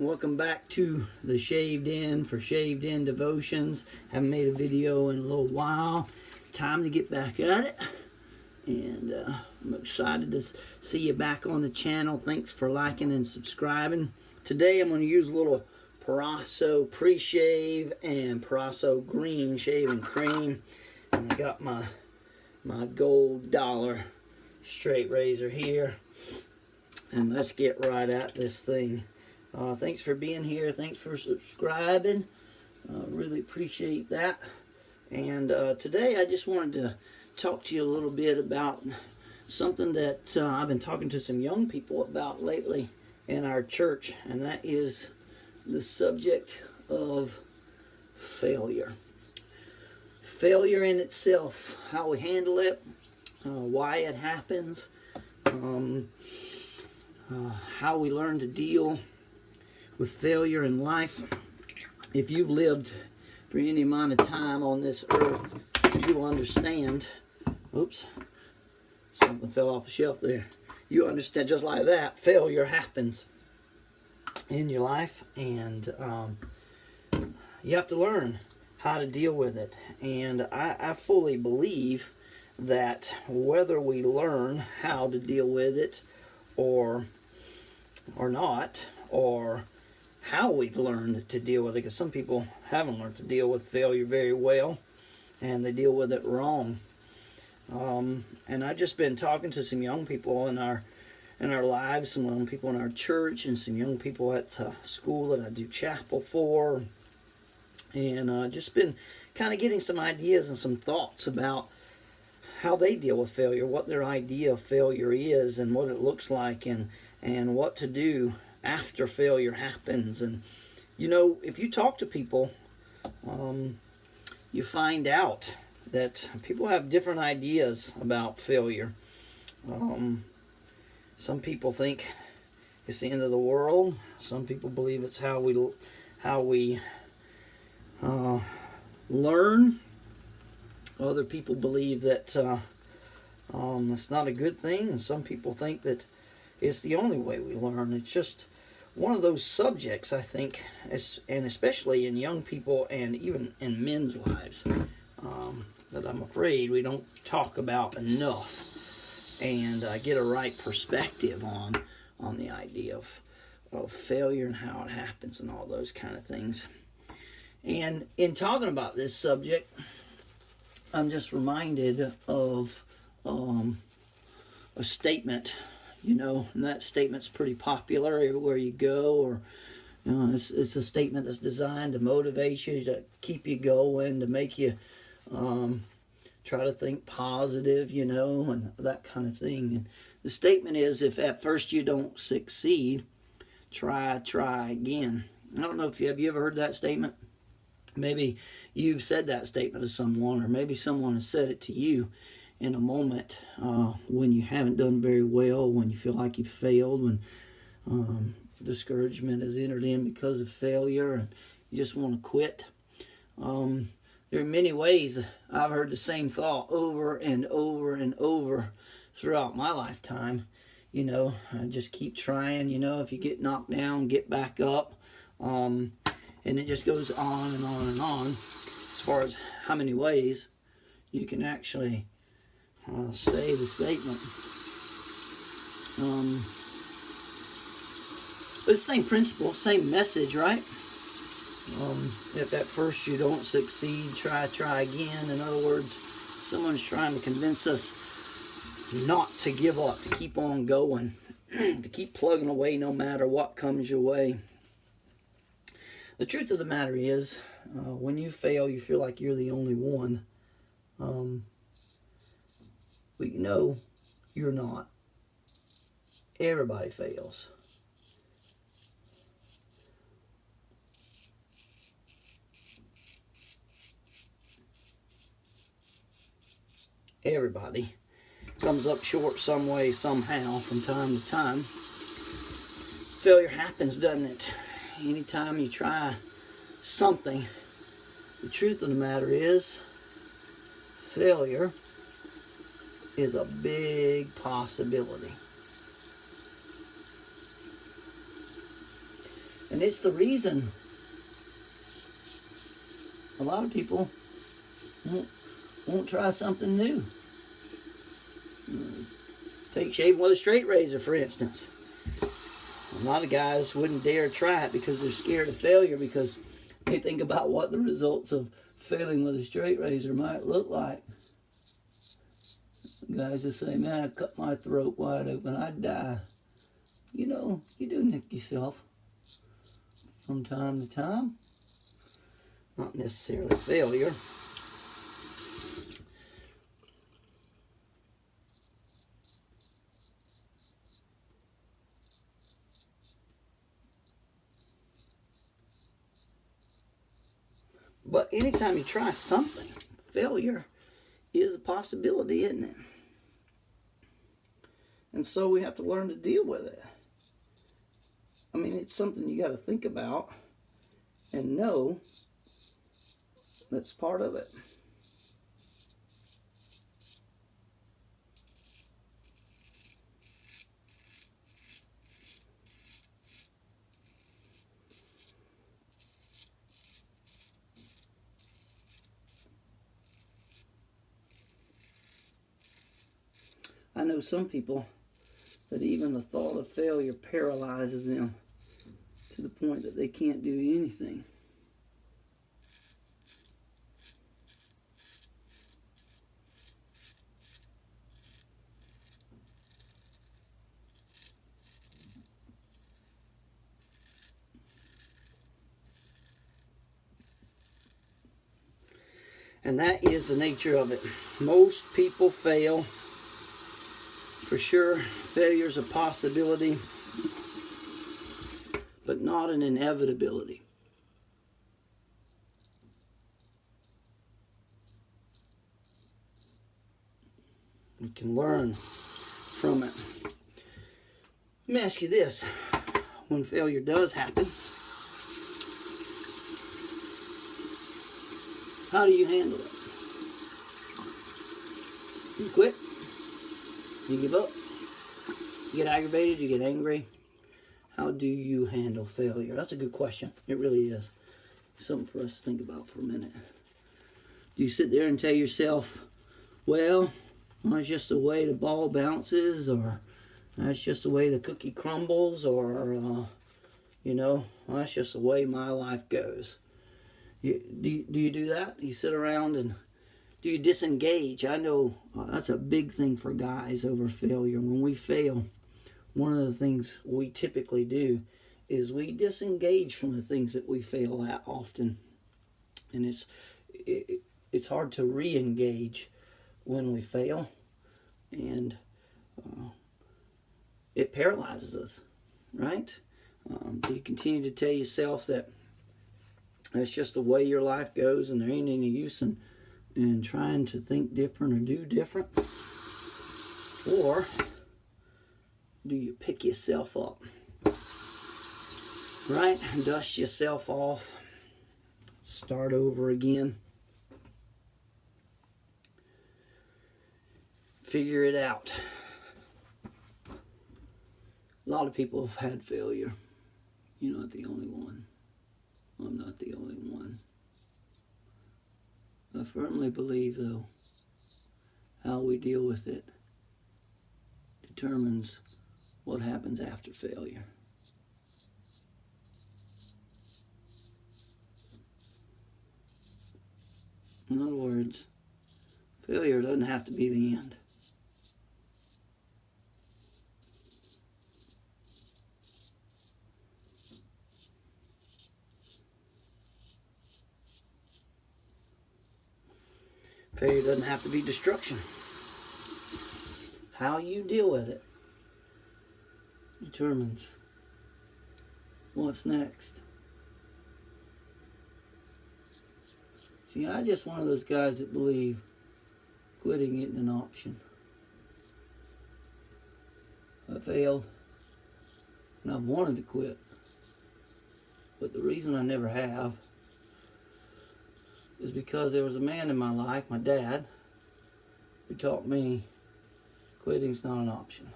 welcome back to the Shaved In for Shaved In Devotions. Haven't made a video in a little while. Time to get back at it. And I'm excited to see you back on the channel. Thanks for liking and subscribing. Today I'm going to use a little Proraso pre-shave and Proraso green shaving cream. And I got my gold dollar straight razor here. And let's get right at this thing. Thanks for being here. Thanks for subscribing. Really appreciate that. And today I just wanted to talk to you a little bit about something that I've been talking to some young people about lately in our church, and that is the subject of failure. Failure in itself, how we handle it, why it happens, how we learn to deal with failure in life. If you've lived for any amount of time on this earth, you understand. Oops, something fell off the shelf there. You understand, just like that, failure happens in your life, and you have to learn how to deal with it. And I fully believe that whether we learn how to deal with it or not, or how we've learned to deal with it, because some people haven't learned to deal with failure very well, and they deal with it wrong. And I've just been talking to some young people in our lives, some young people in our church, and some young people at school that I do chapel for, and just been kind of getting some ideas and some thoughts about how they deal with failure, what their idea of failure is, and what it looks like, and what to do after failure happens. And you know, if you talk to people, you find out that people have different ideas about failure. Some people think it's the end of the world. Some people believe it's how we learn. Other people believe that it's not a good thing, and some people think that it's the only way we learn. It's just one of those subjects, I think, and especially in young people and even in men's lives, that I'm afraid we don't talk about enough and get a right perspective on the idea of failure and how it happens and all those kind of things. And in talking about this subject, I'm just reminded of a statement, you know, and that statement's pretty popular everywhere you go, or you know, it's a statement that's designed to motivate you, to keep you going, to make you try to think positive, you know, and that kind of thing. And the statement is, if at first you don't succeed, try again. I don't know if have you ever heard that statement? Maybe you've said that statement to someone, or maybe someone has said it to you in a moment when you haven't done very well, when you feel like you've failed, when discouragement has entered in because of failure and you just want to quit. There are many ways I've heard the same thought over and over and over throughout my lifetime. You know, I just keep trying. You know, if you get knocked down, get back up. And it just goes on and on and on as far as how many ways you can actually say the statement. But it's the same principle, same message, right? If at first you don't succeed, try again. In other words, someone's trying to convince us not to give up, to keep on going, to keep plugging away no matter what comes your way. The truth of the matter is, when you fail, you feel like you're the only one. But you know, you're not. Everybody fails. Everybody comes up short some way, somehow, from time to time. Failure happens, doesn't it? Anytime you try something, the truth of the matter is, failure is a big possibility. And it's the reason a lot of people won't try something new. Take shaving with a straight razor, for instance. A lot of guys wouldn't dare try it because they're scared of failure, because they think about what the results of failing with a straight razor might look like. Guys just say, man, I cut my throat wide open, I'd die. You know, you do nick yourself from time to time. Not necessarily failure. But anytime you try something, failure is a possibility, isn't it? And so we have to learn to deal with it. I mean, it's something you got to think about and know that's part of it. I know some people that even the thought of failure paralyzes them to the point that they can't do anything. And that is the nature of it. Most people fail. For sure, failure is a possibility, but not an inevitability. We can learn from it. Let me ask you this. When failure does happen, how do you handle it? You quit? You give up? You get aggravated? You get angry? How do you handle failure? That's a good question. It really is. Something for us to think about for a minute. Do you sit there and tell yourself, well, that's just the way the ball bounces, or that's just the way the cookie crumbles, or, that's just the way my life goes? Do you do that? You sit around and do you disengage? I know that's a big thing for guys over failure. When we fail, one of the things we typically do is we disengage from the things that we fail at often. And it's hard to re-engage when we fail. And it paralyzes us, right? Do you continue to tell yourself that that's just the way your life goes and there ain't any use in trying to think different or do different? Or do you pick yourself up, right? Dust yourself off, start over again, figure it out. A lot of people have had failure. You're not the only one. I'm not the only one. I firmly believe, though, how we deal with it determines what happens after failure. In other words, failure doesn't have to be the end. Failure doesn't have to be destruction. How you deal with it determines what's next. See, I'm just one of those guys that believe quitting isn't an option. I failed and I've wanted to quit, but the reason I never have is because there was a man in my life, my dad, who taught me quitting's not an option.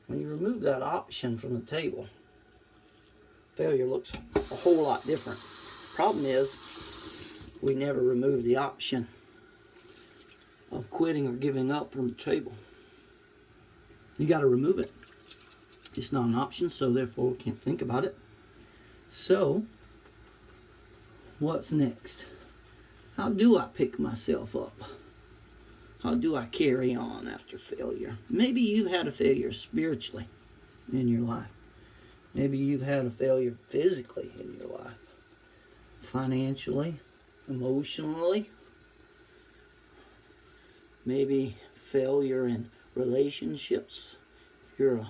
When you remove that option from the table, failure looks a whole lot different. Problem is, we never remove the option of quitting or giving up from the table. You got to remove it. It's not an option, so therefore we can't think about it. So, what's next? How do I pick myself up? How do I carry on after failure? Maybe you've had a failure spiritually in your life. Maybe you've had a failure physically in your life. Financially, emotionally. Maybe failure in relationships. If you're a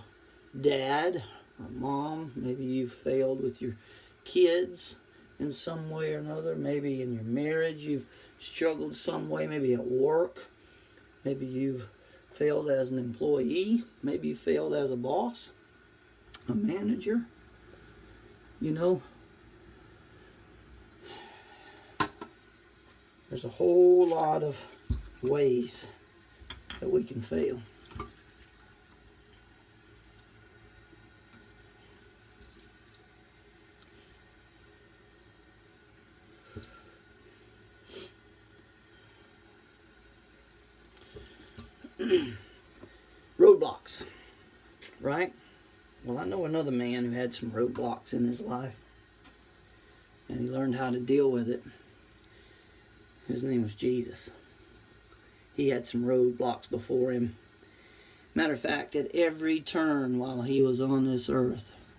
dad or mom, maybe you've failed with your kids in some way or another. Maybe in your marriage you've struggled some way. Maybe at work. Maybe you've failed as an employee. Maybe you failed as a boss, a manager. You know, there's a whole lot of ways that we can fail. Roadblocks, right? Well, I know another man who had some roadblocks in his life, and he learned how to deal with it. His name was Jesus. He had some roadblocks before him. Matter of fact, at every turn while he was on this earth,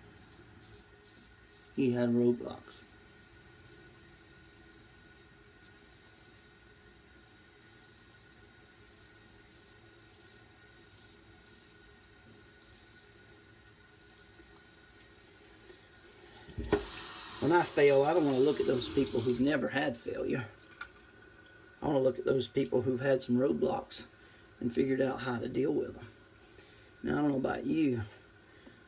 he had roadblocks. When I fail, I don't want to look at those people who've never had failure. I want to look at those people who've had some roadblocks and figured out how to deal with them. Now, I don't know about you,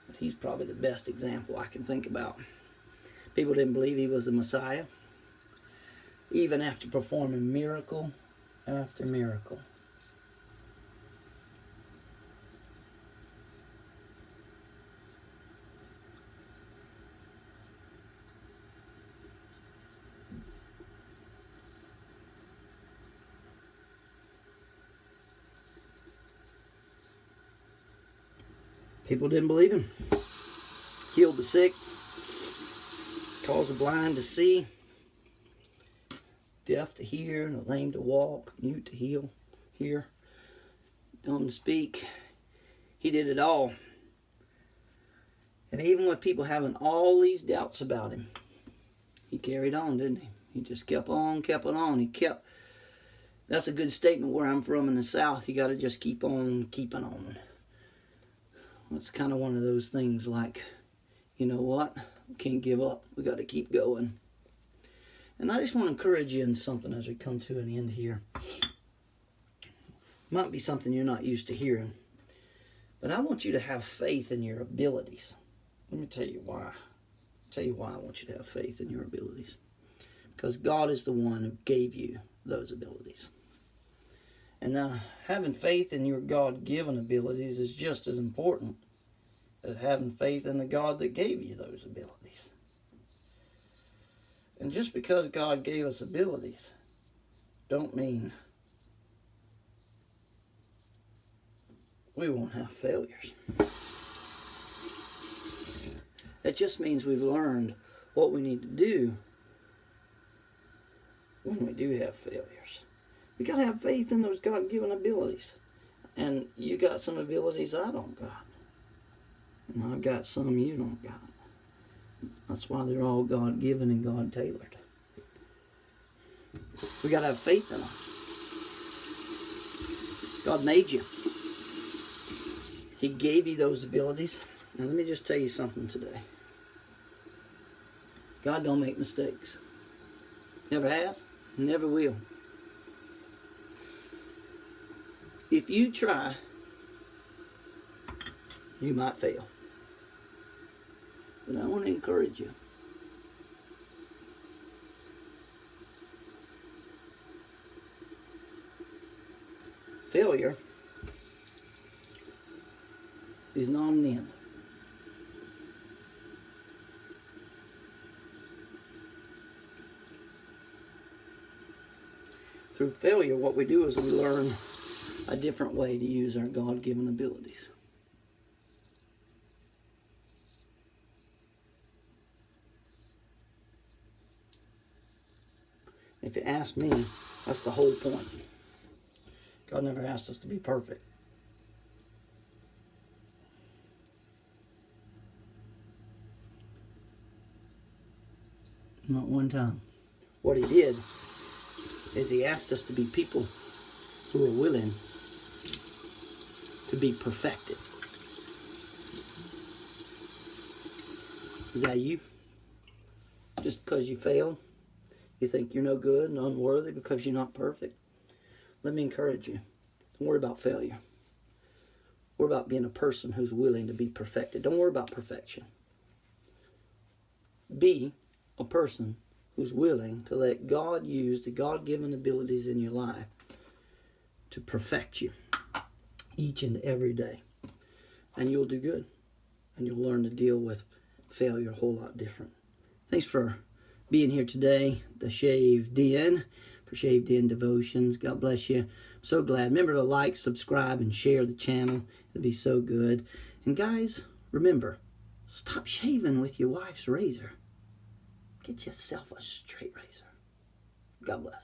but he's probably the best example I can think about. People didn't believe he was the Messiah, even after performing miracle after miracle. People didn't believe him. Healed the sick, caused the blind to see, deaf to hear, the lame to walk, mute to hear, dumb to speak. He did it all. And even with people having all these doubts about him, he carried on, didn't he? He just kept on. That's a good statement where I'm from in the South. You got to just keep on keeping on. It's kind of one of those things like, you know what? We can't give up. We got to keep going. And I just want to encourage you in something as we come to an end here. Might be something you're not used to hearing. But I want you to have faith in your abilities. Let me tell you why. I want you to have faith in your abilities. Because God is the one who gave you those abilities. And now, having faith in your God-given abilities is just as important as having faith in the God that gave you those abilities. And just because God gave us abilities, don't mean we won't have failures. It just means we've learned what we need to do when we do have failures. We got to have faith in those God-given abilities. And you got some abilities I don't got. And I've got some you don't got. That's why they're all God-given and God-tailored. We got to have faith in them. God made you. He gave you those abilities. Now let me just tell you something today. God don't make mistakes. Never has, never will. If you try, you might fail. But I want to encourage you. Failure is not an end. Through failure, what we do is we learn a different way to use our God-given abilities. If you ask me, that's the whole point. God never asked us to be perfect. Not one time. What he did is he asked us to be people who are willing to be perfected. Is that you? Just because you failed, you think you're no good and unworthy because you're not perfect? Let me encourage you. Don't worry about failure. Worry about being a person who's willing to be perfected. Don't worry about perfection. Be a person who's willing to let God use the God-given abilities in your life to perfect you each and every day. And you'll do good. And you'll learn to deal with failure a whole lot different. Thanks for being here today, the Shaved Den, for Shaved Den Devotions. God bless you. I'm so glad. Remember to like, subscribe, and share the channel. It'd be so good. And guys, remember, stop shaving with your wife's razor. Get yourself a straight razor. God bless.